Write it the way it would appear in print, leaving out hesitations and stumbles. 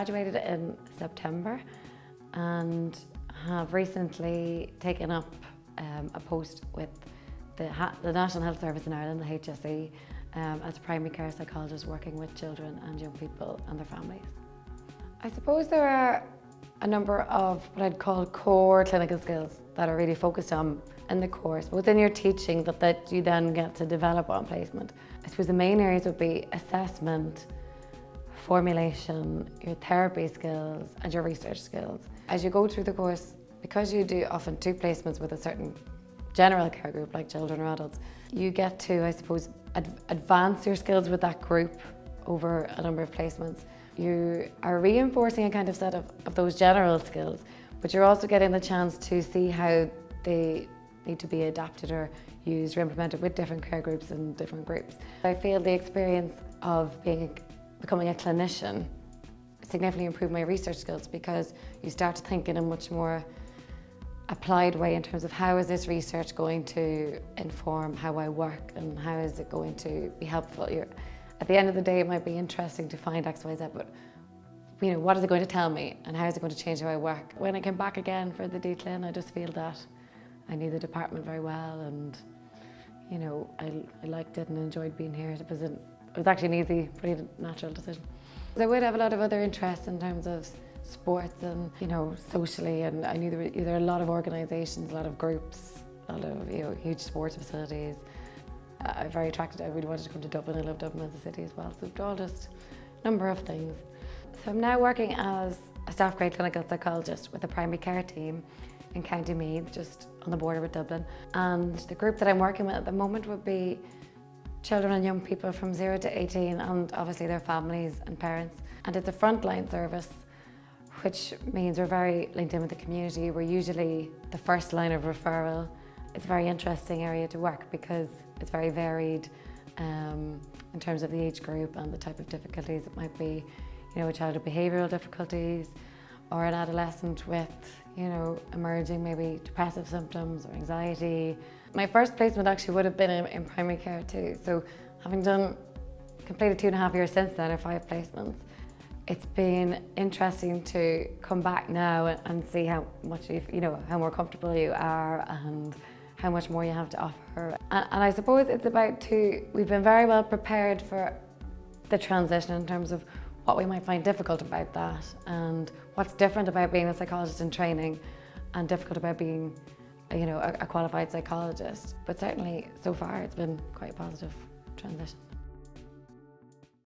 graduated in September and have recently taken up a post with the National Health Service in Ireland, the HSE, as a primary care psychologist working with children and young people and their families. I suppose there are a number of what I'd call core clinical skills that are really focused on in the course, within your teaching that you then get to develop on placement. I suppose the main areas would be assessment, formulation, your therapy skills and your research skills. As you go through the course, because you do often 2 placements with a certain general care group like children or adults, you get to, I suppose, advance your skills with that group over a number of placements. You are reinforcing a kind of set of those general skills, but you're also getting the chance to see how they need to be adapted or used or implemented with different care groups and different groups. I feel the experience of becoming a clinician significantly improved my research skills, because you start to think in a much more applied way in terms of how is this research going to inform how I work and how is it going to be helpful. At the end of the day, it might be interesting to find X, Y, Z, but what is it going to tell me and how is it going to change how I work? When I came back again for the declin, I just feel that I knew the department very well, and I liked it and enjoyed being here. It was actually an easy, pretty natural decision. I would have a lot of other interests in terms of sports and socially, and I knew there were a lot of organisations, a lot of groups, a lot of huge sports facilities. I'm very attracted. I really wanted to come to Dublin. I love Dublin as a city as well. So it's all just a number of things. So I'm now working as a staff grade clinical psychologist with a primary care team in County Meath, just on the border with Dublin. And the group that I'm working with at the moment would be children and young people from 0 to 18, and obviously their families and parents. And it's a frontline service, which means we're very linked in with the community. We're usually the first line of referral. It's a very interesting area to work because it's very varied in terms of the age group and the type of difficulties. It might be, a child with behavioural difficulties, or an adolescent with, emerging maybe depressive symptoms or anxiety. My first placement actually would have been in primary care too. So having completed 2.5 years since then, or 5 placements, it's been interesting to come back now and see how much how more comfortable you are and how much more you have to offer. And I suppose it's about we've been very well prepared for the transition in terms of what we might find difficult about that, and what's different about being a psychologist in training and difficult about being a qualified psychologist. But certainly so far it's been quite a positive transition.